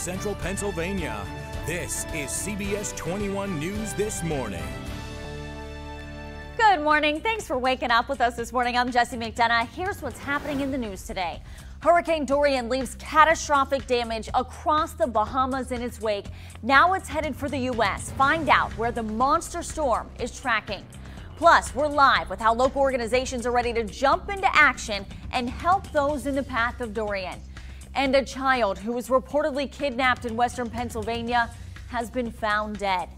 Central Pennsylvania. This is CBS 21 News This Morning. Good morning. Thanks for waking up with us this morning. I'm Jesse McDonough. Here's what's happening in the news today. Hurricane Dorian leaves catastrophic damage across the Bahamas in its wake. Now it's headed for the U.S. Find out where the monster storm is tracking. Plus, we're live with how local organizations are ready to jump into action and help those in the path of Dorian. And a child who was reportedly kidnapped in western Pennsylvania has been found dead.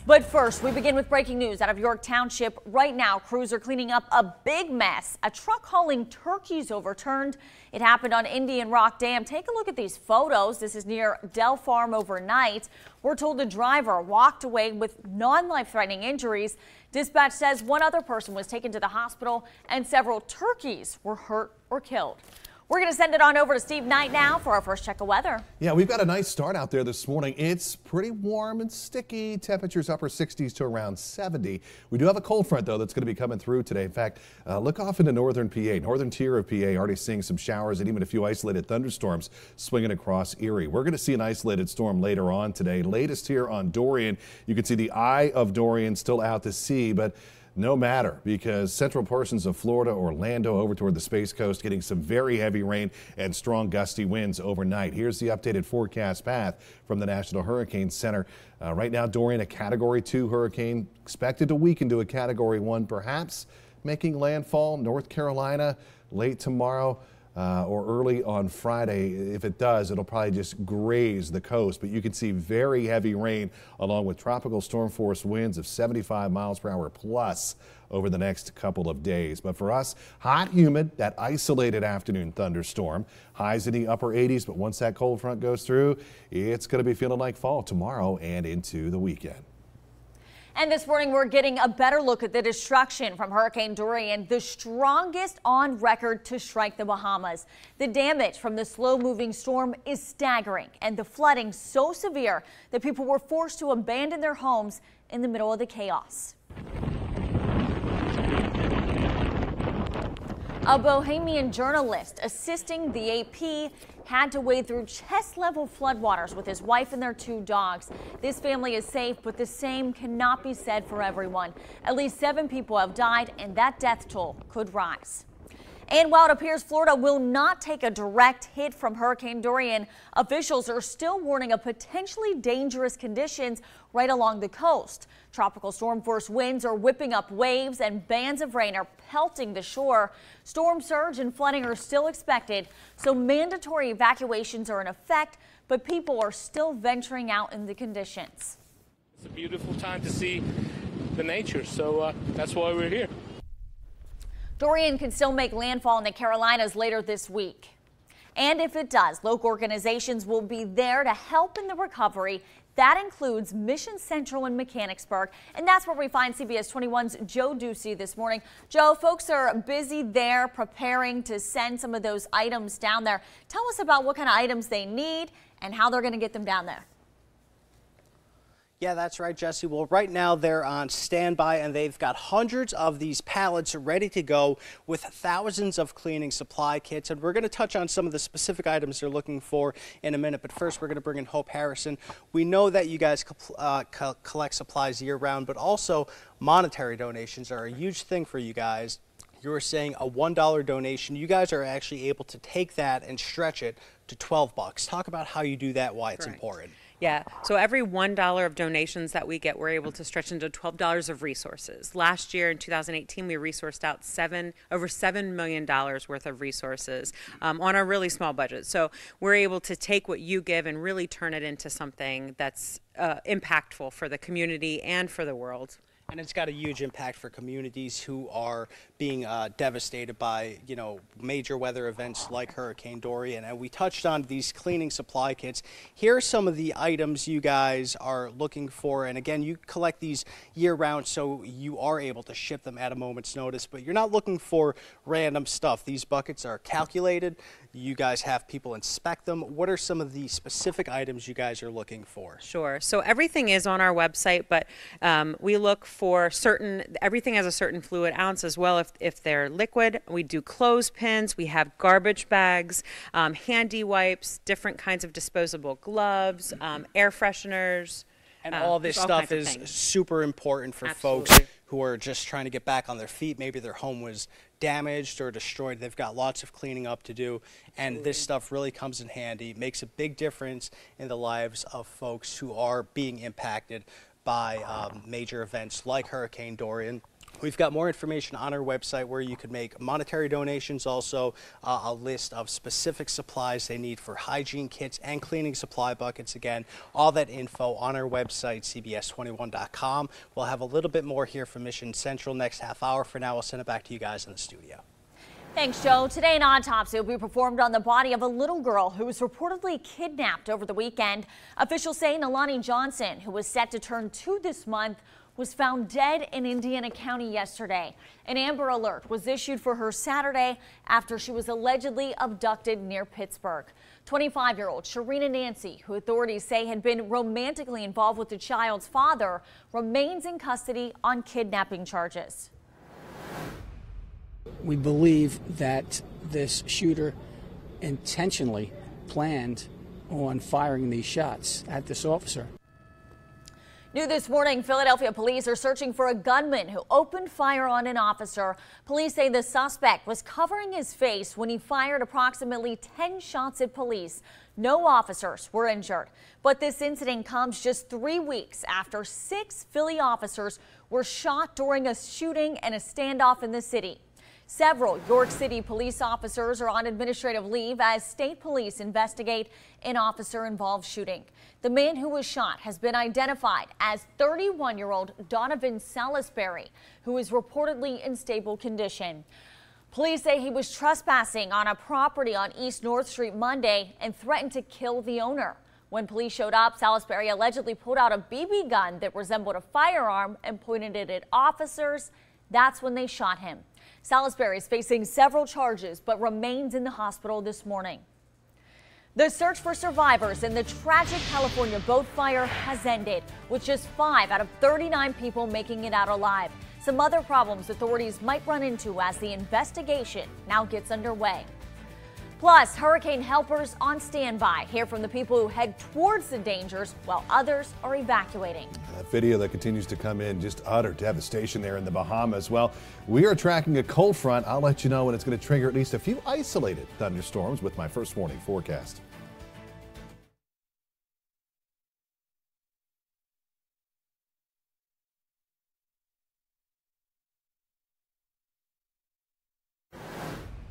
But first, we begin with breaking news out of York Township. Right now, crews are cleaning up a big mess. A truck hauling turkeys overturned. It happened on Indian Rock Dam. Take a look at these photos. This is near Dell Farm overnight. We're told the driver walked away with non-life-threatening injuries. Dispatch says one other person was taken to the hospital and several turkeys were hurt or killed. We're going to send it on over to Steve Knight now for our first check of weather. Yeah, we've got a nice start out there this morning. It's pretty warm and sticky. Temperatures upper 60s to around 70. We do have a cold front, though, that's going to be coming through today. In fact, look off into northern PA. Northern tier of PA already seeing some showers and even a few isolated thunderstorms swinging across Erie. We're going to see an isolated storm later on today. Latest here on Dorian. You can see the eye of Dorian still out to sea, but no matter, because central portions of Florida, Orlando, over toward the Space Coast, getting some very heavy rain and strong gusty winds overnight. Here's the updated forecast path from the National Hurricane Center. Right now, Dorian, a Category 2 hurricane, expected to weaken to a Category 1, perhaps making landfall North Carolina late tomorrow. Or early on Friday. If it does, it'll probably just graze the coast. But you can see very heavy rain along with tropical storm force winds of 75 miles per hour plus over the next couple of days. But for us, hot, humid, that isolated afternoon thunderstorm. Highs in the upper 80s, but once that cold front goes through, it's going to be feeling like fall tomorrow and into the weekend. And this morning, we're getting a better look at the destruction from Hurricane Dorian, the strongest on record to strike the Bahamas. The damage from the slow-moving storm is staggering, and the flooding so severe that people were forced to abandon their homes in the middle of the chaos. A Bohemian journalist assisting the AP had to wade through chest-level floodwaters with his wife and their 2 dogs. This family is safe, but the same cannot be said for everyone. At least 7 people have died, and that death toll could rise. And while it appears Florida will not take a direct hit from Hurricane Dorian, officials are still warning of potentially dangerous conditions right along the coast. Tropical storm force winds are whipping up waves and bands of rain are pelting the shore. Storm surge and flooding are still expected, so mandatory evacuations are in effect, but people are still venturing out in the conditions. It's a beautiful time to see the nature, so that's why we're here. Dorian can still make landfall in the Carolinas later this week. And if it does, local organizations will be there to help in the recovery. That includes Mission Central in Mechanicsburg. And that's where we find CBS 21's Joe Ducey this morning. Joe, folks are busy there preparing to send some of those items down there. Tell us about what kind of items they need and how they're going to get them down there. Yeah, that's right, Jesse. Well, right now they're on standby and they've got hundreds of these pallets ready to go with thousands of cleaning supply kits. And we're going to touch on some of the specific items they're looking for in a minute. But first, we're going to bring in Hope Harrison. We know that you guys collect supplies year round, but also monetary donations are a huge thing for you guys. You were saying a $1 donation. You guys are actually able to take that and stretch it to 12 bucks. Talk about how you do that, why it's important. Yeah, so every $1 of donations that we get, we're able to stretch into $12 of resources. Last year in 2018, we resourced out over $7 million worth of resources on a really small budget. So we're able to take what you give and really turn it into something that's impactful for the community and for the world. And it's got a huge impact for communities who are being devastated by, major weather events like Hurricane Dorian. And we touched on these cleaning supply kits. Here are some of the items you guys are looking for. And again, you collect these year round, so you are able to ship them at a moment's notice. But you're not looking for random stuff. These buckets are calculated. You guys have people inspect them. What are some of the specific items you guys are looking for? Sure. So everything is on our website, but we look for everything has a certain fluid ounce as well. If they're liquid, we do clothespins, we have garbage bags, handy wipes, different kinds of disposable gloves, air fresheners. And all this stuff is super important for Absolutely. folks who are just trying to get back on their feet. Maybe their home was damaged or destroyed. They've got lots of cleaning up to do, and this stuff really comes in handy, makes a big difference in the lives of folks who are being impacted by major events like Hurricane Dorian. We've got more information on our website where you can make monetary donations, also a list of specific supplies they need for hygiene kits and cleaning supply buckets. Again, all that info on our website, cbs21.com. We'll have a little bit more here from Mission Central next half hour. For now, I'll send it back to you guys in the studio. Thanks, Joe. Today, an autopsy will be performed on the body of a little girl who was reportedly kidnapped over the weekend. Officials say Nalani Johnson, who was set to turn 2 this month, was found dead in Indiana County yesterday. An Amber Alert was issued for her Saturday after she was allegedly abducted near Pittsburgh. 25-year-old Sharina Nancy, who authorities say had been romantically involved with the child's father, remains in custody on kidnapping charges. We believe that this shooter intentionally planned on firing these shots at this officer. New this morning, Philadelphia police are searching for a gunman who opened fire on an officer. Police say the suspect was covering his face when he fired approximately 10 shots at police. No officers were injured. But this incident comes just 3 weeks after 6 Philly officers were shot during a shooting and a standoff in the city. Several York City police officers are on administrative leave as state police investigate an officer-involved shooting. The man who was shot has been identified as 31-year-old Donovan Salisbury, who is reportedly in stable condition. Police say he was trespassing on a property on East North Street Monday and threatened to kill the owner. When police showed up, Salisbury allegedly pulled out a BB gun that resembled a firearm and pointed it at officers. That's when they shot him. Salisbury is facing several charges but remains in the hospital this morning. The search for survivors in the tragic California boat fire has ended, with just 5 out of 39 people making it out alive. Some other problems authorities might run into as the investigation now gets underway. Plus, hurricane helpers on standby. Hear from the people who head towards the dangers while others are evacuating. That video that continues to come in, just utter devastation there in the Bahamas. Well, we are tracking a cold front. I'll let you know when it's going to trigger at least a few isolated thunderstorms with my first warning forecast.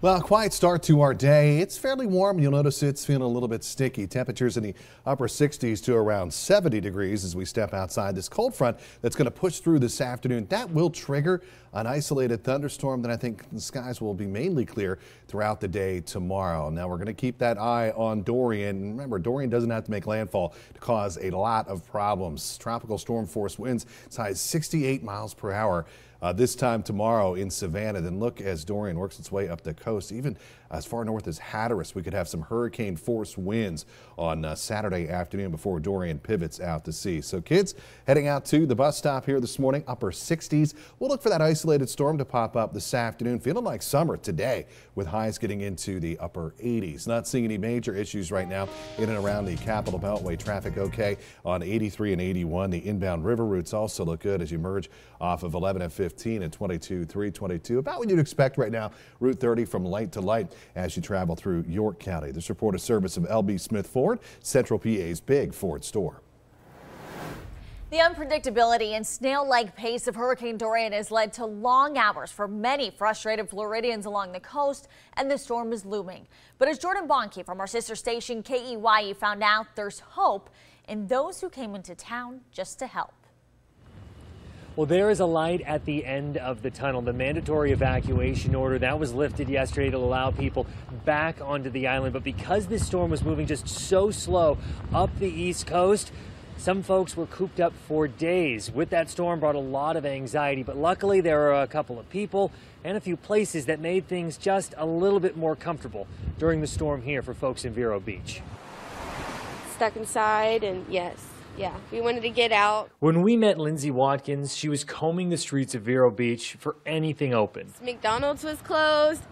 Well, quiet start to our day. It's fairly warm. You'll notice it's feeling a little bit sticky. Temperatures in the upper 60s to around 70 degrees as we step outside this cold front that's going to push through this afternoon. That will trigger an isolated thunderstorm. Then I think the skies will be mainly clear throughout the day tomorrow. Now we're going to keep that eye on Dorian. Remember, Dorian doesn't have to make landfall to cause a lot of problems. Tropical storm force winds as high as 68 miles per hour. This time tomorrow in Savannah. Then look as Dorian works its way up the coast, even as far north as Hatteras. We could have some hurricane force winds on Saturday afternoon before Dorian pivots out to sea. So kids heading out to the bus stop here this morning, upper 60s. We'll look for that isolated storm to pop up this afternoon. Feeling like summer today with highs getting into the upper 80s. Not seeing any major issues right now in and around the Capital Beltway. Traffic okay on 83 and 81. The inbound river routes also look good as you merge off of 11 and 15 and 22, 322. About what you'd expect right now, Route 30 from light to light as you travel through York County. This report is service of LB Smith Ford, Central PA's big Ford store. The unpredictability and snail-like pace of Hurricane Dorian has led to long hours for many frustrated Floridians along the coast, and the storm is looming. But as Jordan Bonke from our sister station KEYE found out, there's hope in those who came into town just to help. Well, there is a light at the end of the tunnel. The mandatory evacuation order that was lifted yesterday to allow people back onto the island. But because this storm was moving just so slow up the East Coast, some folks were cooped up for days. With that storm brought a lot of anxiety, but luckily there are a couple of people and a few places that made things just a little bit more comfortable during the storm here for folks in Vero Beach. Stuck inside, and yes, we wanted to get out. When we met Lindsay Watkins, she was combing the streets of Vero Beach for anything open. McDonald's was closed,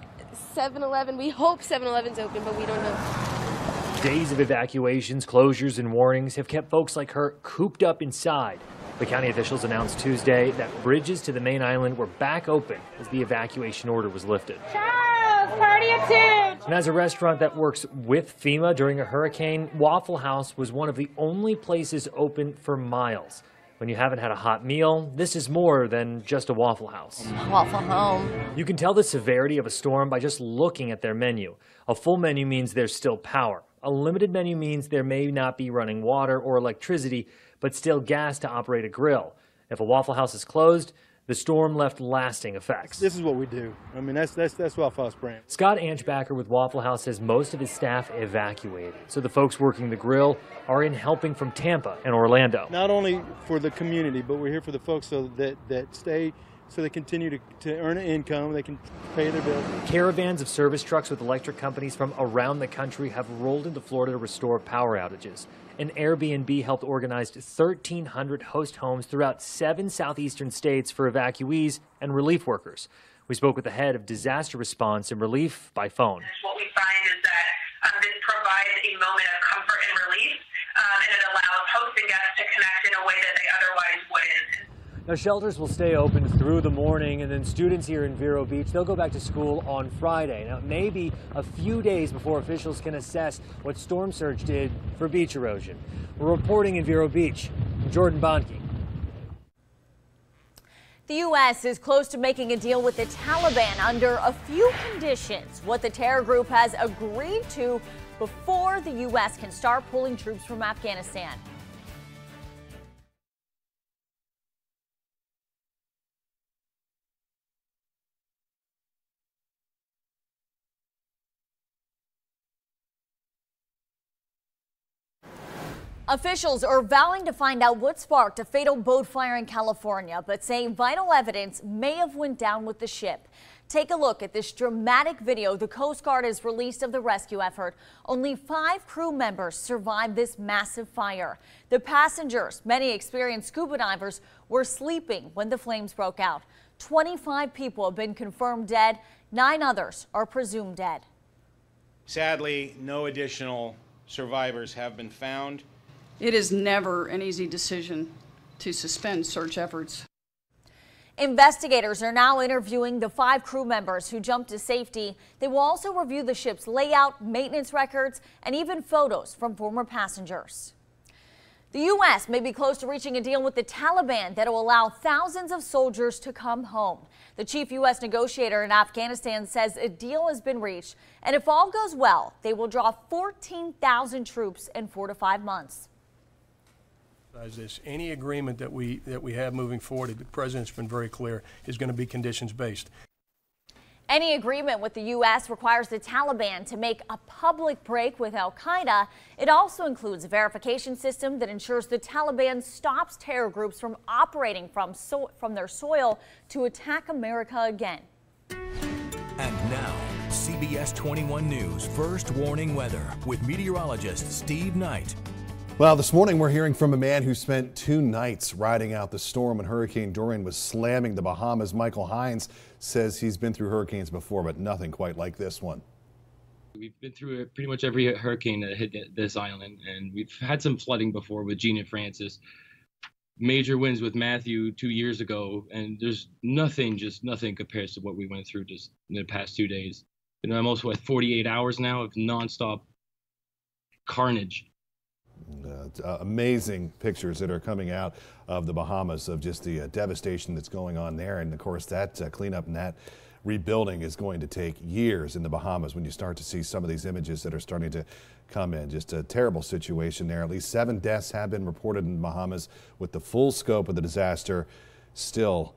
7-Eleven, we hope 7-Eleven's open, but we don't know. Days of evacuations, closures, and warnings have kept folks like her cooped up inside. The county officials announced Tuesday that bridges to the main island were back open as the evacuation order was lifted. Charles, party of two! And as a restaurant that works with FEMA during a hurricane, Waffle House was one of the only places open for miles. When you haven't had a hot meal, this is more than just a Waffle House. Waffle Home. You can tell the severity of a storm by just looking at their menu. A full menu means there's still power. A limited menu means there may not be running water or electricity, but still gas to operate a grill. If a Waffle House is closed, the storm left lasting effects. This is what we do. I mean, that's Waffle House brand. Scott Anchbacker with Waffle House says most of his staff evacuated. So the folks working the grill are in helping from Tampa and Orlando. Not only for the community, but we're here for the folks so that stay, so they continue to earn an income, they can pay their bills. Caravans of service trucks with electric companies from around the country have rolled into Florida to restore power outages. An Airbnb helped organize 1,300 host homes throughout 7 southeastern states for evacuees and relief workers. We spoke with the head of disaster response and relief by phone. What we find is that this provides a moment of comfort and relief, and it allows hosts and guests to connect in a way that they otherwise wouldn't. Now, shelters will stay open through the morning, and then students here in Vero Beach, they'll go back to school on Friday. Now, it may be a few days before officials can assess what storm surge did for beach erosion. We're reporting in Vero Beach. I'm Jordan Bonnke. The U.S. is close to making a deal with the Taliban under a few conditions. What the terror group has agreed to before the U.S. can start pulling troops from Afghanistan. Officials are vowing to find out what sparked a fatal boat fire in California, but say vital evidence may have went down with the ship. Take a look at this dramatic video the Coast Guard has released of the rescue effort. Only 5 crew members survived this massive fire. The passengers, many experienced scuba divers, were sleeping when the flames broke out. 25 people have been confirmed dead. 9 others are presumed dead. Sadly, no additional survivors have been found. It is never an easy decision to suspend search efforts. Investigators are now interviewing the 5 crew members who jumped to safety. They will also review the ship's layout, maintenance records, and even photos from former passengers. The U.S. may be close to reaching a deal with the Taliban that will allow thousands of soldiers to come home. The chief U.S. negotiator in Afghanistan says a deal has been reached, and if all goes well, they will draw 14,000 troops in 4 to 5 months. Any agreement that we have moving forward, the president's been very clear, is going to be conditions based. Any agreement with the U.S. requires the Taliban to make a public break with al-Qaeda. It also includes a verification system that ensures the Taliban stops terror groups from operating from their soil to attack America again. And now, CBS 21 News First Warning Weather with meteorologist Steve Knight. Well, this morning we're hearing from a man who spent 2 nights riding out the storm when Hurricane Dorian was slamming the Bahamas. Michael Hines says he's been through hurricanes before, but nothing quite like this one. We've been through pretty much every hurricane that hit this island, and we've had some flooding before with Gene and Francis. Major winds with Matthew 2 years ago, and there's nothing compares to what we went through just in the past 2 days. And almost 48 hours now of nonstop carnage. Amazing pictures that are coming out of the Bahamas of just the devastation that's going on there. And of course, that cleanup and that rebuilding is going to take years in the Bahamas when you start to see some of these images that are starting to come in. Just a terrible situation there. At least 7 deaths have been reported in the Bahamas, with the full scope of the disaster still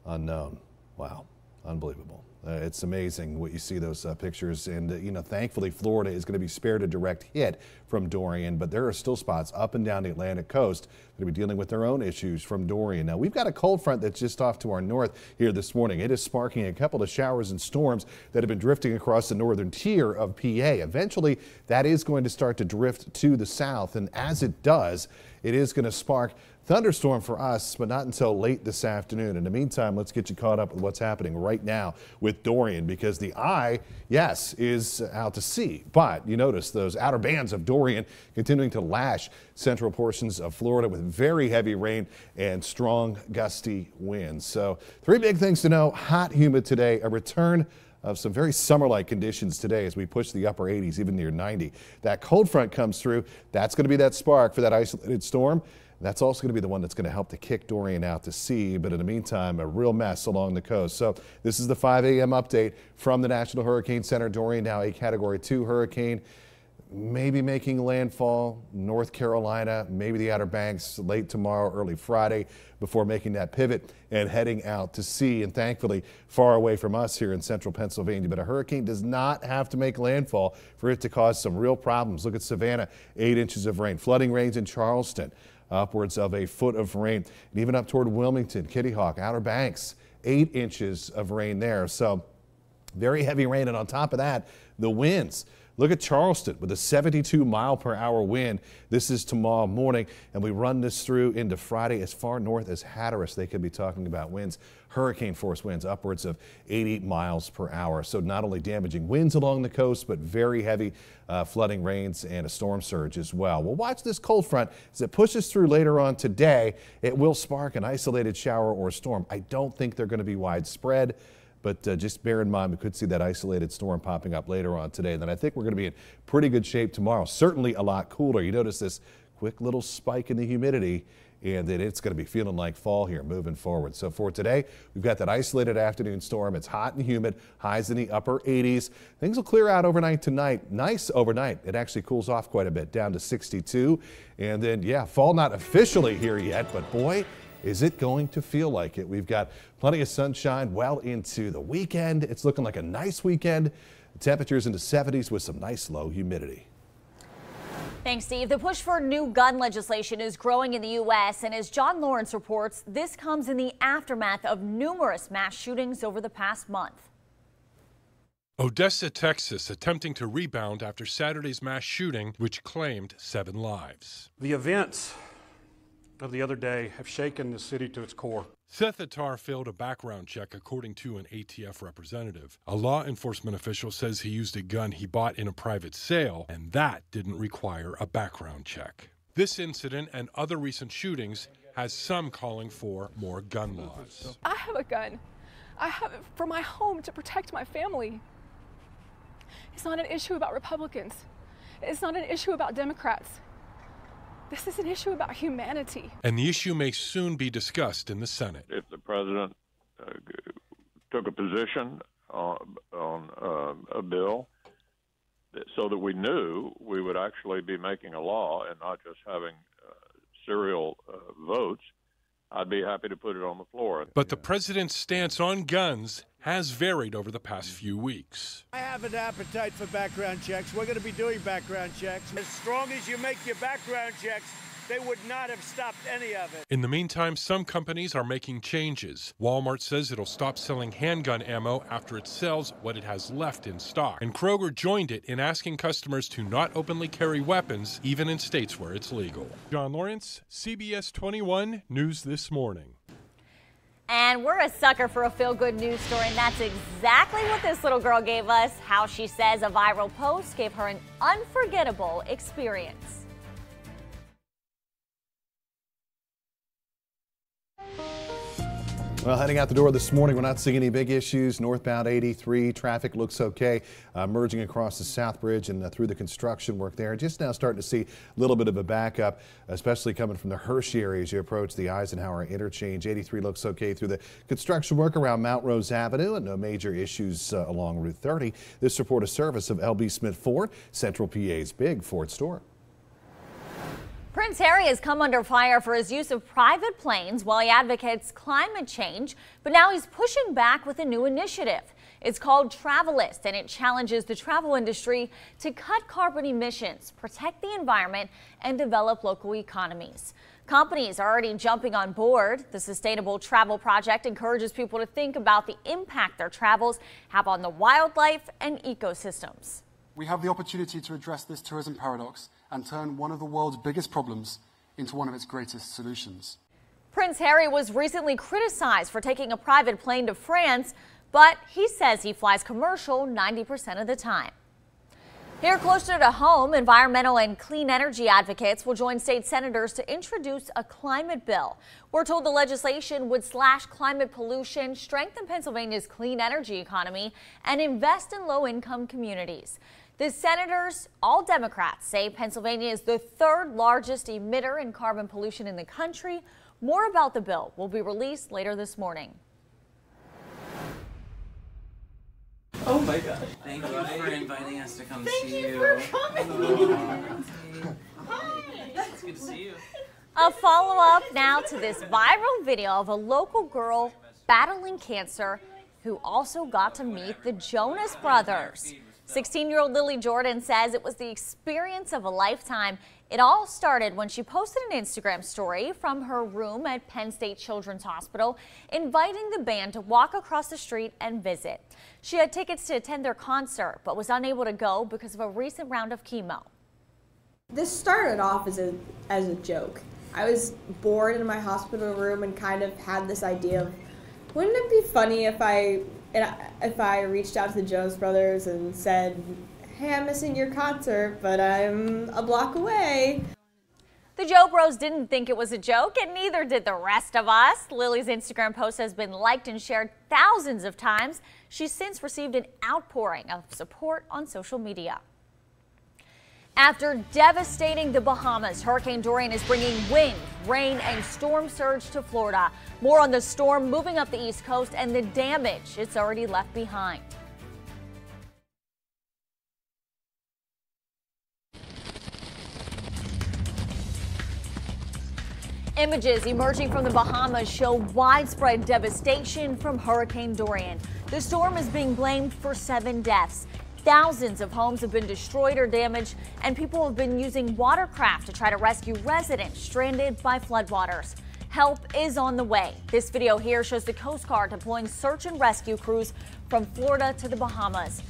unknown. Wow, unbelievable. It's amazing what you see those pictures, and thankfully Florida is going to be spared a direct hit from Dorian, but there are still spots up and down the Atlantic coast that will be dealing with their own issues from Dorian. Now we've got a cold front that's just off to our north here this morning. It is sparking a couple of showers and storms that have been drifting across the northern tier of PA. Eventually that is going to start to drift to the south, and as it does, it is going to spark thunderstorm for us, but not until late this afternoon. In the meantime, let's get you caught up with what's happening right now with Dorian, because the eye, yes, is out to sea, but you notice those outer bands of Dorian continuing to lash central portions of Florida with very heavy rain and strong gusty winds. So 3 big things to know: hot, humid today, a return of some very summer-like conditions today as we push the upper 80s, even near 90. That cold front comes through. That's going to be that spark for that isolated storm. That's also going to be the one that's going to help to kick Dorian out to sea. But in the meantime, a real mess along the coast. So this is the 5 a.m. update from the National Hurricane Center. Dorian now a Category 2 hurricane, maybe making landfall North Carolina, maybe the Outer Banks late tomorrow, early Friday, before making that pivot and heading out to sea, and thankfully far away from us here in central Pennsylvania. But a hurricane does not have to make landfall for it to cause some real problems. Look at Savannah, 8 inches of rain. Flooding rains in Charleston, upwards of a foot of rain, and even up toward Wilmington, Kitty Hawk, Outer Banks, 8 inches of rain there. So very heavy rain, and on top of that, the winds. Look at Charleston with a 72-mile-per-hour wind. This is tomorrow morning, and we run this through into Friday as far north as Hatteras. They could be talking about winds, hurricane force winds upwards of 80 miles per hour. So not only damaging winds along the coast, but very heavy flooding rains and a storm surge as well. We'll watch this cold front as it pushes through later on today. It will spark an isolated shower or storm. I don't think they're going to be widespread, but just bear in mind we could see that isolated storm popping up later on today. And then I think we're going to be in pretty good shape tomorrow. Certainly a lot cooler. You notice this quick little spike in the humidity, and then it's going to be feeling like fall here moving forward. So for today, we've got that isolated afternoon storm. It's hot and humid, highs in the upper 80s. Things will clear out overnight tonight. Nice overnight. It actually cools off quite a bit, down to 62. And then, yeah, fall not officially here yet, but boy, is it going to feel like it. We've got plenty of sunshine well into the weekend. It's looking like a nice weekend. Temperatures in the 70s with some nice low humidity. Thanks, Steve. The push for new gun legislation is growing in the U.S., and as John Lawrence reports, this comes in the aftermath of numerous mass shootings over the past month. Odessa, Texas, attempting to rebound after Saturday's mass shooting, which claimed 7 lives. The events of the other day have shaken the city to its core. Seth Attar failed a background check, according to an ATF representative. A law enforcement official says he used a gun he bought in a private sale, and that didn't require a background check. This incident and other recent shootings has some calling for more gun laws. I have a gun. I have it for my home to protect my family. It's not an issue about Republicans. It's not an issue about Democrats. This is an issue about humanity. And the issue may soon be discussed in the Senate. If the president took a position on a bill so that we knew we would actually be making a law and not just having serial votes, I'd be happy to put it on the floor. But the president's stance on guns has varied over the past few weeks. I have an appetite for background checks. We're going to be doing background checks. As strong as you make your background checks, they would not have stopped any of it. In the meantime, some companies are making changes. Walmart says it'll stop selling handgun ammo after it sells what it has left in stock. And Kroger joined it in asking customers to not openly carry weapons, even in states where it's legal. John Lawrence, CBS 21 News This Morning. And we're a sucker for a feel-good news story, and that's exactly what this little girl gave us. How she says a viral post gave her an unforgettable experience. Well, heading out the door this morning, we're not seeing any big issues. Northbound 83 traffic looks okay. Merging across the South Bridge and through the construction work there. Just now starting to see a little bit of a backup, especially coming from the Hershey area as you approach the Eisenhower interchange. 83 looks okay through the construction work around Mount Rose Avenue, and no major issues along Route 30. This report is service of L.B. Smith Ford, Central PA's big Ford store. Prince Harry has come under fire for his use of private planes while he advocates climate change, but now he's pushing back with a new initiative. It's called Travelist, and it challenges the travel industry to cut carbon emissions, protect the environment, and develop local economies. Companies are already jumping on board. The Sustainable Travel Project encourages people to think about the impact their travels have on the wildlife and ecosystems. We have the opportunity to address this tourism paradox and turn one of the world's biggest problems into one of its greatest solutions. Prince Harry was recently criticized for taking a private plane to France, but he says he flies commercial 90% of the time. Here closer to home, environmental and clean energy advocates will join state senators to introduce a climate bill. We're told the legislation would slash climate pollution, strengthen Pennsylvania's clean energy economy, and invest in low-income communities. The senators, all Democrats, say Pennsylvania is the third largest emitter in carbon pollution in the country. More about the bill will be released later this morning. Oh my gosh. Thank you for inviting us to come see you. Thank you for coming. Hi. It's good to see you. A follow-up now to this viral video of a local girl battling cancer who also got to meet the Jonas Brothers. 16-year-old Lily Jordan says it was the experience of a lifetime. It all started when she posted an Instagram story from her room at Penn State Children's Hospital, inviting the band to walk across the street and visit. She had tickets to attend their concert, but was unable to go because of a recent round of chemo. This started off as a joke. I was bored in my hospital room and kind of had this idea of, wouldn't it be funny if I reached out to the Jonas Brothers and said, hey, I'm missing your concert, but I'm a block away. The Jo Bros didn't think it was a joke, and neither did the rest of us. Lily's Instagram post has been liked and shared thousands of times. She's since received an outpouring of support on social media. After devastating the Bahamas, Hurricane Dorian is bringing wind, rain, and storm surge to Florida. More on the storm moving up the East Coast and the damage it's already left behind. Images emerging from the Bahamas show widespread devastation from Hurricane Dorian. The storm is being blamed for 7 deaths. Thousands of homes have been destroyed or damaged, and people have been using watercraft to try to rescue residents stranded by floodwaters. Help is on the way. This video here shows the Coast Guard deploying search and rescue crews from Florida to the Bahamas.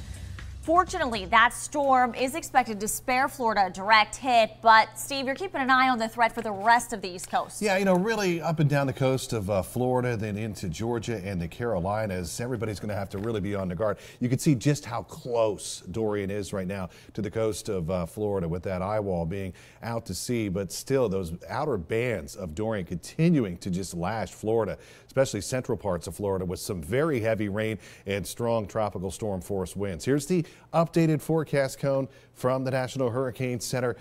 Fortunately, that storm is expected to spare Florida a direct hit, but Steve, you're keeping an eye on the threat for the rest of the East Coast. Yeah, you know, really up and down the coast of Florida, then into Georgia and the Carolinas. Everybody's going to have to really be on the guard. You can see just how close Dorian is right now to the coast of Florida, with that eye wall being out to sea, but still those outer bands of Dorian continuing to just lash Florida, especially central parts of Florida, with some very heavy rain and strong tropical storm force winds. Here's the updated forecast cone from the National Hurricane Center.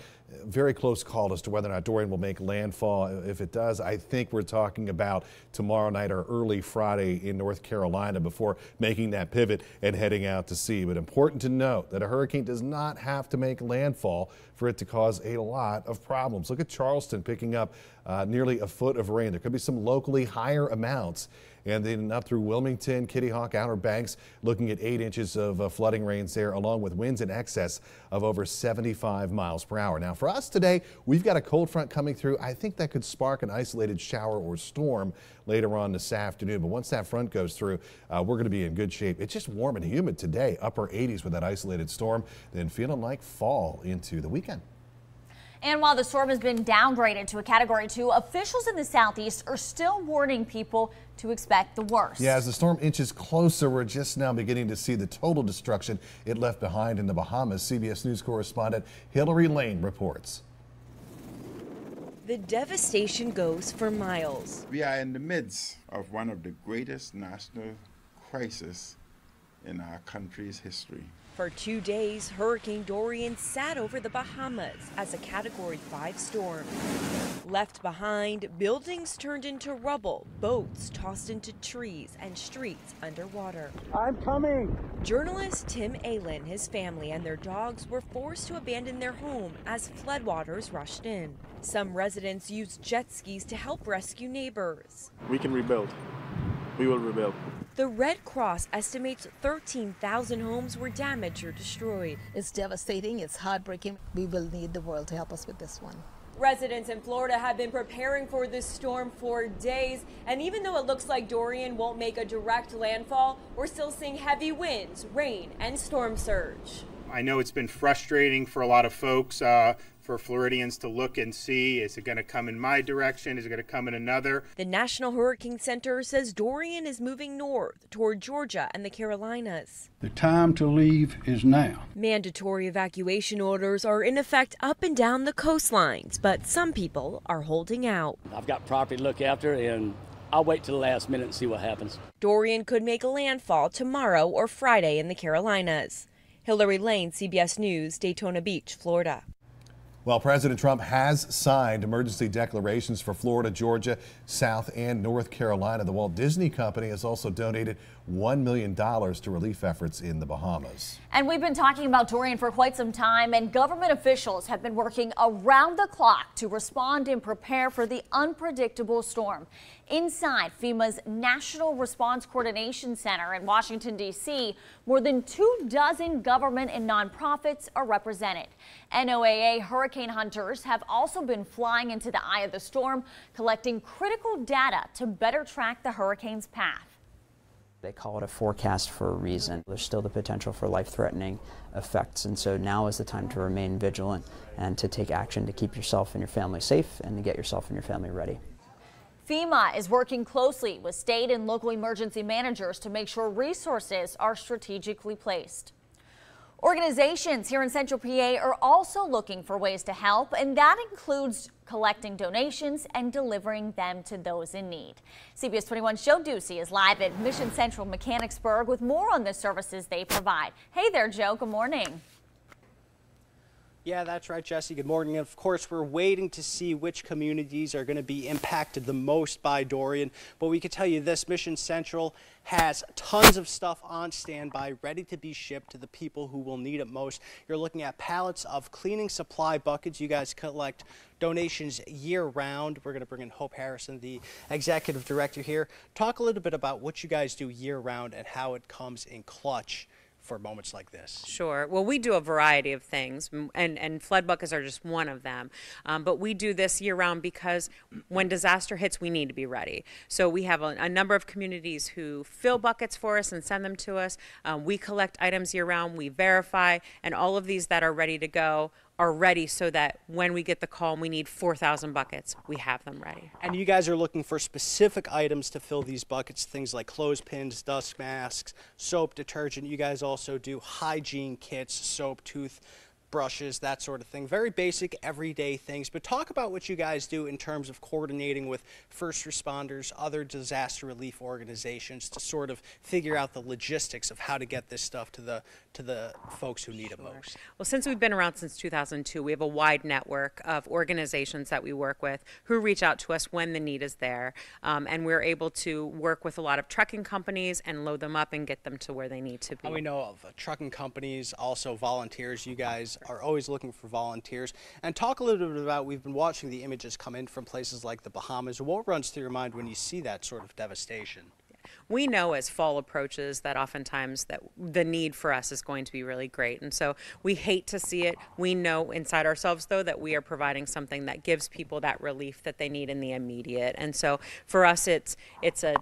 Very close call as to whether or not Dorian will make landfall. If it does, I think we're talking about tomorrow night or early Friday in North Carolina before making that pivot and heading out to sea. But important to note that a hurricane does not have to make landfall for it to cause a lot of problems. Look at Charleston picking up nearly a foot of rain. There could be some locally higher amounts. And then up through Wilmington, Kitty Hawk, Outer Banks, looking at 8 inches of flooding rains there, along with winds in excess of over 75 miles per hour. Now, for us today, we've got a cold front coming through. I think that could spark an isolated shower or storm later on this afternoon. But once that front goes through, we're going to be in good shape. It's just warm and humid today, upper 80s with that isolated storm, then feeling like fall into the weekend. And while the storm has been downgraded to a Category 2, officials in the southeast are still warning people to expect the worst. Yeah, as the storm inches closer, we're just now beginning to see the total destruction it left behind in the Bahamas. CBS News correspondent Hillary Lane reports. The devastation goes for miles. We are in the midst of one of the greatest national crises in our country's history. For 2 days, Hurricane Dorian sat over the Bahamas as a Category 5 storm. Left behind, buildings turned into rubble, boats tossed into trees, and streets underwater. I'm coming. Journalist Tim Allen, his family, and their dogs were forced to abandon their home as floodwaters rushed in. Some residents used jet skis to help rescue neighbors. We can rebuild. We will rebuild. The Red Cross estimates 13,000 homes were damaged or destroyed. It's devastating. It's heartbreaking. We will need the world to help us with this one. Residents in Florida have been preparing for this storm for days, and even though it looks like Dorian won't make a direct landfall, we're still seeing heavy winds, rain, and storm surge. I know it's been frustrating for a lot of folks, for Floridians to look and see, is it going to come in my direction? Is it going to come in another? The National Hurricane Center says Dorian is moving north toward Georgia and the Carolinas. The time to leave is now. Mandatory evacuation orders are in effect up and down the coastlines, but some people are holding out. I've got property to look after, and I'll wait till the last minute and see what happens. Dorian could make a landfall tomorrow or Friday in the Carolinas. Hillary Lane, CBS News, Daytona Beach, Florida. Well, President Trump has signed emergency declarations for Florida, Georgia, South and North Carolina. The Walt Disney Company has also donated $1 million to relief efforts in the Bahamas. And we've been talking about Dorian for quite some time, and government officials have been working around the clock to respond and prepare for the unpredictable storm. Inside FEMA's National Response Coordination Center in Washington, D.C., more than 24 government and nonprofits are represented. NOAA hurricane hunters have also been flying into the eye of the storm, collecting critical data to better track the hurricane's path. They call it a forecast for a reason. There's still the potential for life-threatening effects, and so now is the time to remain vigilant and to take action to keep yourself and your family safe and to get yourself and your family ready. FEMA is working closely with state and local emergency managers to make sure resources are strategically placed. Organizations here in Central PA are also looking for ways to help, and that includes collecting donations and delivering them to those in need. CBS 21's Joe Ducey is live at Mission Central Mechanicsburg with more on the services they provide. Hey there, Joe. Good morning. Yeah, that's right, Jesse. Good morning. And of course, we're waiting to see which communities are going to be impacted the most by Dorian. But we can tell you this, Mission Central has tons of stuff on standby, ready to be shipped to the people who will need it most. You're looking at pallets of cleaning supply buckets. You guys collect donations year-round. We're going to bring in Hope Harrison, the executive director here. Talk a little bit about what you guys do year-round and how it comes in clutch for moments like this. Sure. Well, we do a variety of things, and flood buckets are just one of them. But we do this year-round because when disaster hits, we need to be ready. So we have a number of communities who fill buckets for us and send them to us. We collect items year-round, we verify, and all of these that are ready to go are ready so that when we get the call and we need 4,000 buckets, we have them ready. And you guys are looking for specific items to fill these buckets, things like clothespins, dust masks, soap, detergent. You guys also do hygiene kits, soap, tooth brushes, that sort of thing. Very basic, everyday things. But talk about what you guys do in terms of coordinating with first responders, other disaster relief organizations to sort of figure out the logistics of how to get this stuff to the folks who need it most. Well, since we've been around since 2002, we have a wide network of organizations that we work with who reach out to us when the need is there. And we're able to work with a lot of trucking companies and load them up and get them to where they need to be. And we know of trucking companies, also volunteers. You guys are always looking for volunteers. And talk a little bit about, we've been watching the images come in from places like the Bahamas. What runs through your mind when you see that sort of devastation? We know as fall approaches that oftentimes that the need for us is going to be really great. And so we hate to see it. We know inside ourselves, though, that we are providing something that gives people that relief that they need in the immediate. And so for us, it's a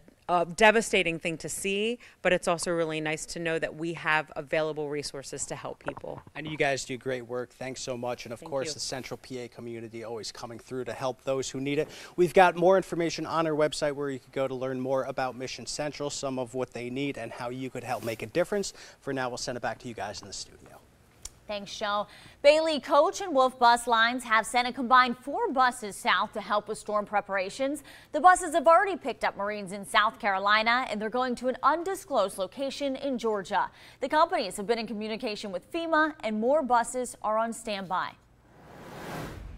devastating thing to see, but it's also really nice to know that we have available resources to help people. And you guys do great work. Thanks so much. And of course, the Central PA community always coming through to help those who need it. We've got more information on our website where you can go to learn more about Mission Central, some of what they need, and how you could help make a difference. For now, we'll send it back to you guys in the studio. Thanks, Joe. Bailey, Coach, and Wolf bus lines have sent a combined 4 buses south to help with storm preparations. The buses have already picked up Marines in South Carolina, and they're going to an undisclosed location in Georgia. The companies have been in communication with FEMA, and more buses are on standby.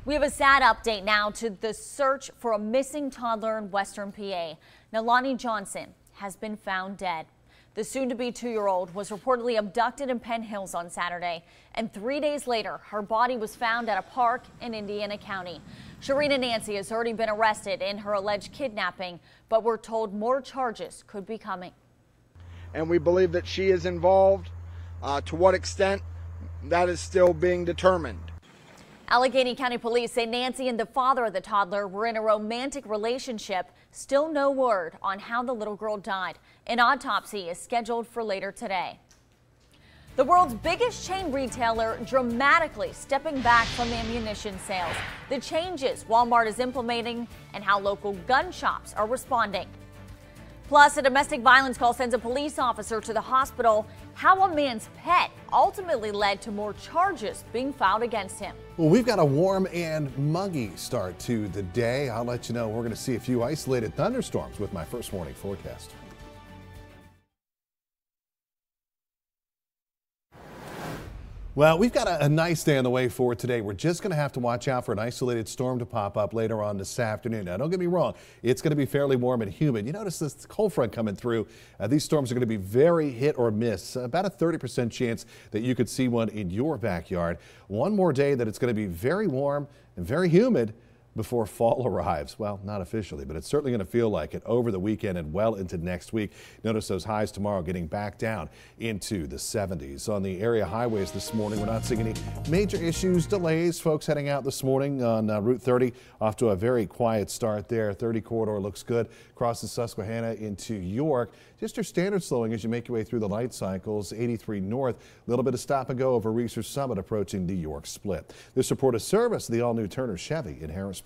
We have a sad update now to the search for a missing toddler in Western PA. Nalani Johnson has been found dead. The soon-to-be 2-year-old was reportedly abducted in Penn Hills on Saturday, and 3 days later, her body was found at a park in Indiana County. Sharina Nancy has already been arrested in her alleged kidnapping, but we're told more charges could be coming. and we believe that she is involved. To what extent, that is still being determined. Allegheny County Police say Nancy and the father of the toddler were in a romantic relationship. Still no word on how the little girl died. An autopsy is scheduled for later today. The world's biggest chain retailer dramatically stepping back from ammunition sales. The changes Walmart is implementing and how local gun shops are responding. Plus, a domestic violence call sends a police officer to the hospital. How a man's pet ultimately led to more charges being filed against him. Well, we've got a warm and muggy start to the day. I'll let you know we're going to see a few isolated thunderstorms with my first warning forecast. Well, we've got a nice day on the way for today. We're just going to have to watch out for an isolated storm to pop up later on this afternoon. Now, don't get me wrong. It's going to be fairly warm and humid. You notice this cold front coming through. These storms are going to be very hit or miss. About a 30% chance that you could see one in your backyard. One more day that it's going to be very warm and very humid before fall arrives. Well, not officially, but it's certainly going to feel like it over the weekend and well into next week. Notice those highs tomorrow getting back down into the 70s. On the area highways this morning, we're not seeing any major issues, delays. Folks heading out this morning on Route 30 off to a very quiet start there. 30 corridor looks good. Crosses Susquehanna into York. Just your standard slowing as you make your way through the light cycles. 83 north, a little bit of stop and go over Reeser Summit approaching the York split. This report is service of the all-new Turner Chevy in Harrisburg.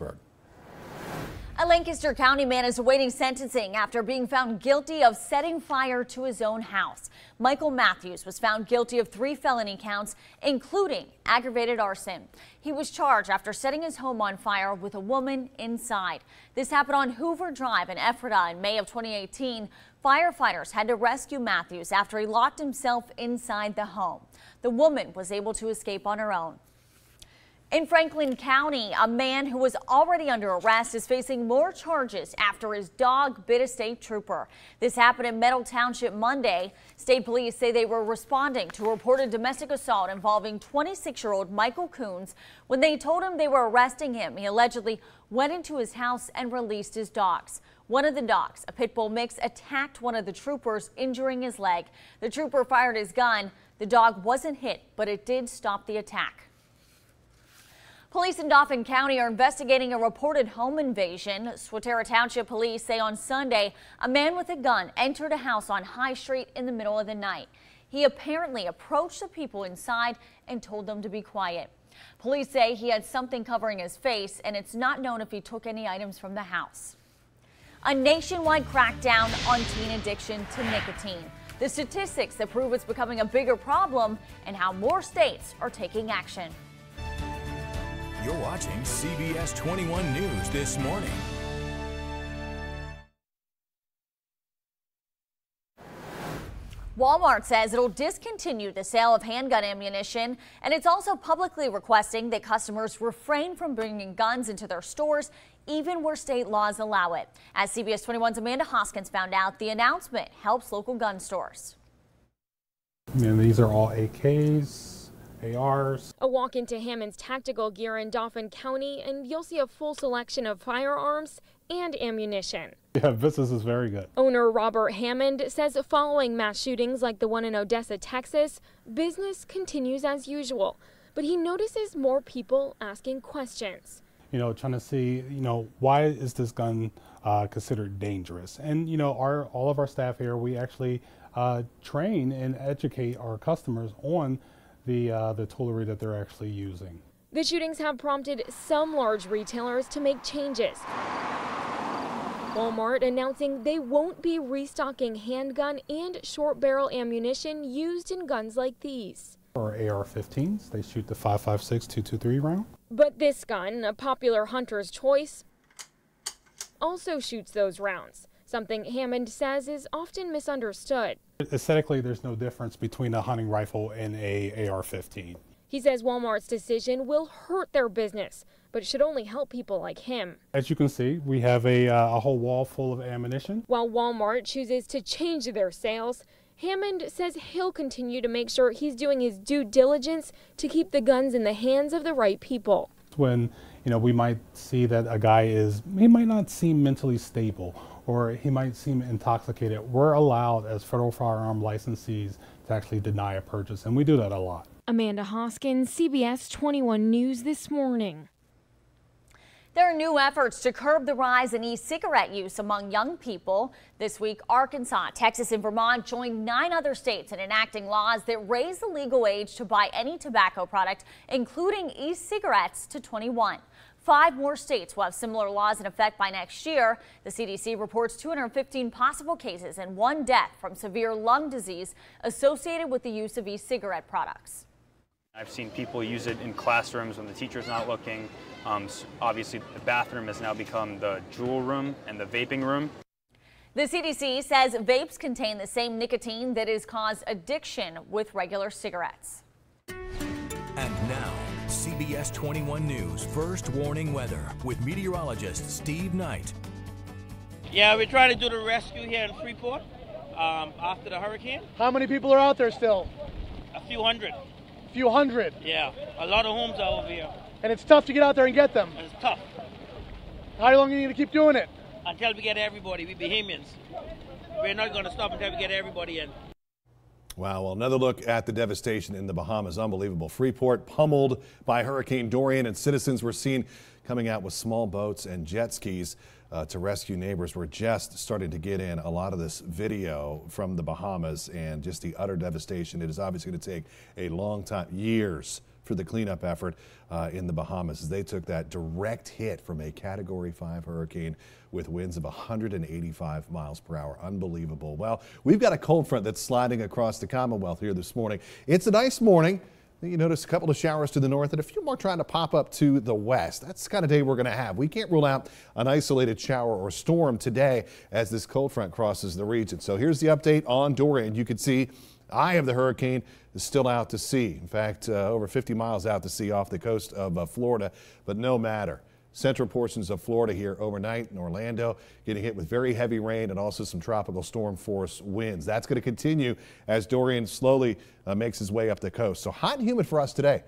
A Lancaster County man is awaiting sentencing after being found guilty of setting fire to his own house. Michael Matthews was found guilty of 3 felony counts, including aggravated arson. He was charged after setting his home on fire with a woman inside. This happened on Hoover Drive in Ephrata in May of 2018. Firefighters had to rescue Matthews after he locked himself inside the home. The woman was able to escape on her own. In Franklin County, a man who was already under arrest is facing more charges after his dog bit a state trooper. This happened in Meadow Township Monday. State police say they were responding to a reported domestic assault involving 26-year-old Michael Coons. When they told him they were arresting him, he allegedly went into his house and released his dogs. One of the dogs, a pit bull mix, attacked one of the troopers, injuring his leg. The trooper fired his gun. The dog wasn't hit, but it did stop the attack. Police in Dauphin County are investigating a reported home invasion. Swatara Township police say on Sunday, a man with a gun entered a house on High Street in the middle of the night. He apparently approached the people inside and told them to be quiet. Police say he had something covering his face, and it's not known if he took any items from the house. A nationwide crackdown on teen addiction to nicotine. The statistics that prove it's becoming a bigger problem and how more states are taking action. You're watching CBS 21 News this morning. Walmart says it'll discontinue the sale of handgun ammunition, and it's also publicly requesting that customers refrain from bringing guns into their stores, even where state laws allow it. As CBS 21's Amanda Hoskins found out, the announcement helps local gun stores. And these are all AKs. ARs. A walk into Hammond's Tactical Gear in Dauphin County, and you'll see a full selection of firearms and ammunition. Yeah, business is very good. Owner Robert Hammond says following mass shootings like the one in Odessa, Texas, business continues as usual, but he notices more people asking questions. You know, trying to see, why is this gun considered dangerous? And, all of our staff here, we actually train and educate our customers on the toolery that they're actually using. The shootings have prompted some large retailers to make changes. Walmart announcing they won't be restocking handgun and short barrel ammunition used in guns like these. Or AR-15s, they shoot the 5.56 .223 round. But this gun, a popular hunter's choice, also shoots those rounds. Something Hammond says is often misunderstood. Aesthetically, there's no difference between a hunting rifle and a AR-15. He says Walmart's decision will hurt their business, but it should only help people like him. As you can see, we have a whole wall full of ammunition. While Walmart chooses to change their sales, Hammond says he'll continue to make sure he's doing his due diligence to keep the guns in the hands of the right people. When, we might see that a guy he might not seem mentally stable, or he might seem intoxicated, we're allowed as federal firearm licensees to actually deny a purchase, and we do that a lot. Amanda Hoskins, CBS 21 News this morning. There are new efforts to curb the rise in e-cigarette use among young people. This week, Arkansas, Texas, and Vermont joined 9 other states in enacting laws that raise the legal age to buy any tobacco product, including e-cigarettes, to 21. 5 more states will have similar laws in effect by next year. The CDC reports 215 possible cases and 1 death from severe lung disease associated with the use of e-cigarette products. I've seen people use it in classrooms when the teacher's not looking. Obviously, the bathroom has now become the juul room and the vaping room. The CDC says vapes contain the same nicotine that has caused addiction with regular cigarettes. And now, CBS 21 News First Warning Weather with meteorologist Steve Knight. Yeah, we're trying to do the rescue here in Freeport after the hurricane. How many people are out there still? A few hundred. A few hundred? Yeah, a lot of homes are over here. And it's tough to get out there and get them? It's tough. How long are you going to keep doing it? Until we get everybody. We Bahamians. We're not going to stop until we get everybody in. Wow, well, another look at the devastation in the Bahamas. Unbelievable. Freeport pummeled by Hurricane Dorian, and citizens were seen coming out with small boats and jet skis to rescue neighbors. We're just starting to get in a lot of this video from the Bahamas and just the utter devastation. It is obviously going to take a long time, years, for the cleanup effort in the Bahamas as they took that direct hit from a Category 5 hurricane with winds of 185 miles per hour. Unbelievable. Well, we've got a cold front that's sliding across the Commonwealth here this morning. It's a nice morning. You notice a couple of showers to the north and a few more trying to pop up to the west. That's the kind of day we're going to have. We can't rule out an isolated shower or storm today as this cold front crosses the region. So here's the update on Dorian. You can see eye of the hurricane is still out to sea. In fact, over 50 miles out to sea off the coast of Florida, but no matter. Central portions of Florida here overnight in Orlando getting hit with very heavy rain and also some tropical storm force winds. That's going to continue as Dorian slowly makes his way up the coast. So hot and humid for us today.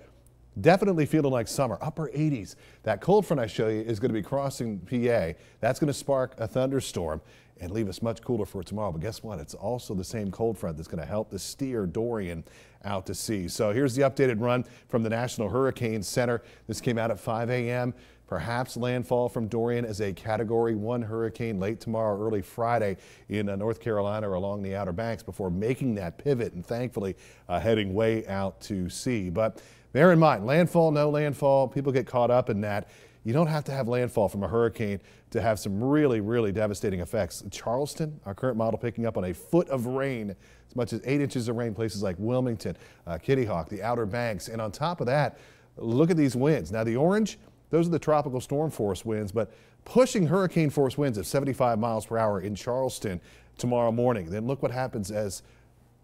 Definitely feeling like summer, upper 80s. That cold front I show you is going to be crossing PA. That's going to spark a thunderstorm and leave us much cooler for tomorrow. But guess what? It's also the same cold front that's going to help to steer Dorian out to sea. So here's the updated run from the National Hurricane Center. This came out at 5 a.m. Perhaps landfall from Dorian as a Category 1 hurricane late tomorrow, early Friday in North Carolina or along the Outer Banks before making that pivot and thankfully heading way out to sea. But bear in mind, landfall, no landfall, people get caught up in that. You don't have to have landfall from a hurricane to have some really, really devastating effects. Charleston, our current model, picking up on a foot of rain, as much as 8 inches of rain, places like Wilmington, Kitty Hawk, the Outer Banks. And on top of that, look at these winds. Now the orange, those are the tropical storm force winds, but pushing hurricane force winds of 75 miles per hour in Charleston tomorrow morning. Then look what happens as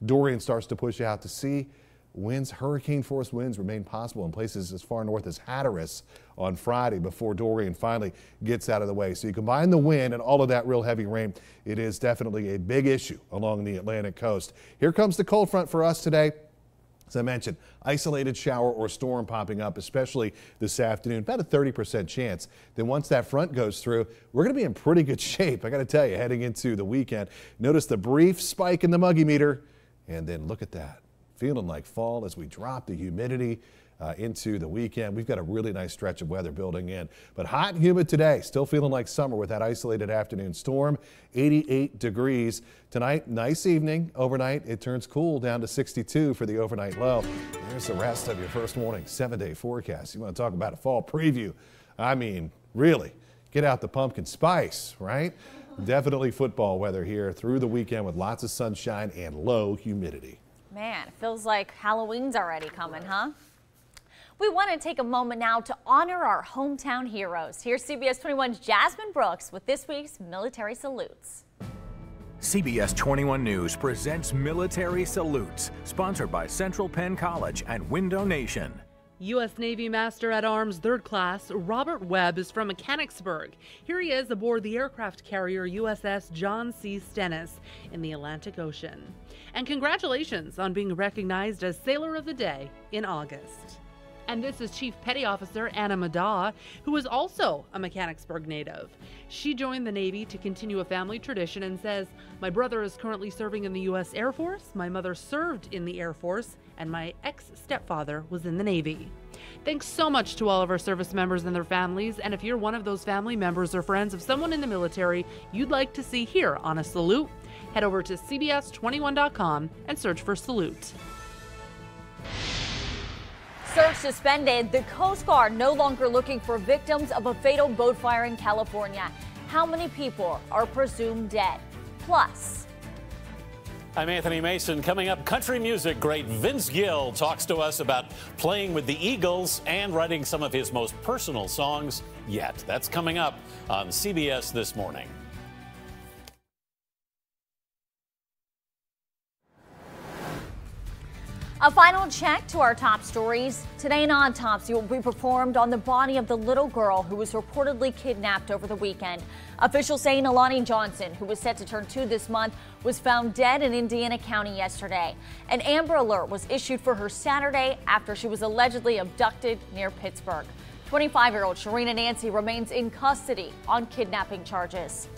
Dorian starts to push out to sea. Winds, hurricane force winds remain possible in places as far north as Hatteras on Friday before Dorian finally gets out of the way. So you combine the wind and all of that real heavy rain, it is definitely a big issue along the Atlantic coast. Here comes the cold front for us today. As I mentioned, isolated shower or storm popping up, especially this afternoon, about a 30% chance. Then once that front goes through, we're going to be in pretty good shape. I got to tell you, heading into the weekend. Notice the brief spike in the muggy meter, and then look at that. Feeling like fall as we drop the humidity into the weekend. We've got a really nice stretch of weather building in, but hot and humid today. Still feeling like summer with that isolated afternoon storm. 88 degrees tonight. Nice evening. Overnight, it turns cool down to 62 for the overnight low. There's the rest of your first morning 7-day forecast. You want to talk about a fall preview? I mean, really, get out the pumpkin spice, right? Definitely football weather here through the weekend with lots of sunshine and low humidity. Man, it feels like Halloween's already coming, huh? We want to take a moment now to honor our hometown heroes. Here's CBS 21's Jasmine Brooks with this week's Military Salutes. CBS 21 News presents Military Salutes, sponsored by Central Penn College and Window Nation. U.S. Navy Master at Arms 3rd Class Robert Webb is from Mechanicsburg. Here he is aboard the aircraft carrier USS John C. Stennis in the Atlantic Ocean. And congratulations on being recognized as Sailor of the Day in August. And this is Chief Petty Officer Anna Madaw, who is also a Mechanicsburg native. She joined the Navy to continue a family tradition and says, "My brother is currently serving in the U.S. Air Force, my mother served in the Air Force, and my ex-stepfather was in the Navy." Thanks so much to all of our service members and their families, and if you're one of those family members or friends of someone in the military you'd like to see here on a salute, head over to CBS21.com and search for Salute. Search suspended. The Coast Guard no longer looking for victims of a fatal boat fire in California. How many people are presumed dead? Plus, I'm Anthony Mason. Coming up, country music great Vince Gill talks to us about playing with the Eagles and writing some of his most personal songs yet. That's coming up on CBS This Morning. a final check to our top stories. Today, an autopsy will be performed on the body of the little girl who was reportedly kidnapped over the weekend. Officials say Nalani Johnson, who was set to turn 2 this month, was found dead in Indiana County yesterday. An Amber Alert was issued for her Saturday after she was allegedly abducted near Pittsburgh. 25-year-old Sharina Nancy remains in custody on kidnapping charges.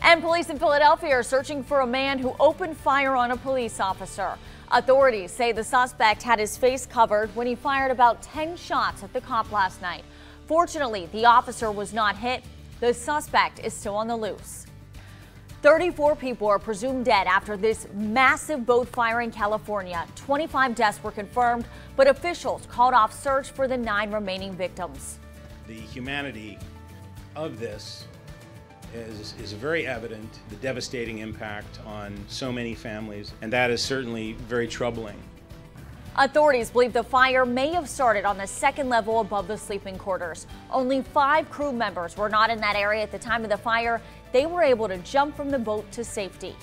And police in Philadelphia are searching for a man who opened fire on a police officer. Authorities say the suspect had his face covered when he fired about 10 shots at the cop last night. Fortunately, the officer was not hit. The suspect is still on the loose. 34 people are presumed dead after this massive boat fire in California. 25 deaths were confirmed, but officials called off search for the 9 remaining victims. The humanity of this is very evident, the devastating impact on so many families, and that is certainly very troubling. Authorities believe the fire may have started on the second level above the sleeping quarters. Only 5 crew members were not in that area at the time of the fire. They were able to jump from the boat to safety.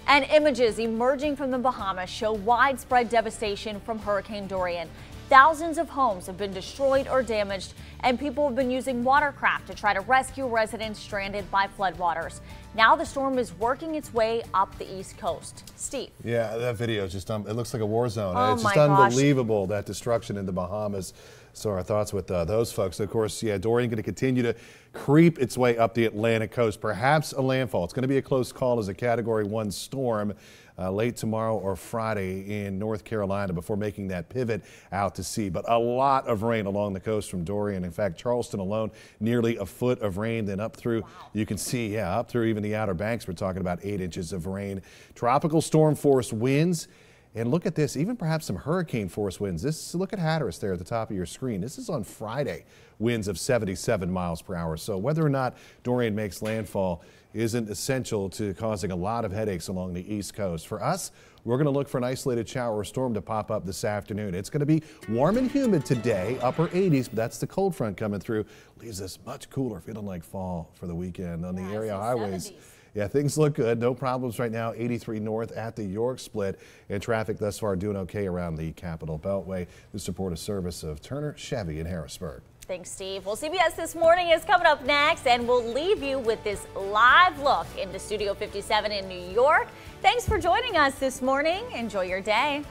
And images emerging from the Bahamas show widespread devastation from Hurricane Dorian. Thousands of homes have been destroyed or damaged, and people have been using watercraft to try to rescue residents stranded by floodwaters. Now the storm is working its way up the East Coast. Steve. Yeah, that video is just, it looks like a war zone. Oh, it's just my gosh. unbelievable, that destruction in the Bahamas. So our thoughts with those folks. Of course, yeah, Dorian going to continue to creep its way up the Atlantic coast, perhaps a landfall. It's going to be a close call as a Category 1 storm late tomorrow or Friday in North Carolina before making that pivot out to sea. But a lot of rain along the coast from Dorian. In fact, Charleston alone, nearly a foot of rain. Then up through, you can see, yeah, up through even the Outer Banks, we're talking about 8 inches of rain. Tropical storm force winds. And look at this, even perhaps some hurricane force winds. Look at Hatteras there at the top of your screen. This is on Friday, winds of 77 miles per hour. So whether or not Dorian makes landfall isn't essential to causing a lot of headaches along the East Coast. For us, we're going to look for an isolated shower or storm to pop up this afternoon. It's going to be warm and humid today, upper 80s, but that's the cold front coming through. Leaves us much cooler, feeling like fall for the weekend on the area highways. 70s. Yeah, things look good. No problems right now. 83 north at the York split, and traffic thus far doing okay around the Capitol Beltway. This report is service of Turner Chevy in Harrisburg. Thanks, Steve. Well, CBS This Morning is coming up next, and we'll leave you with this live look into Studio 57 in New York. Thanks for joining us this morning. Enjoy your day.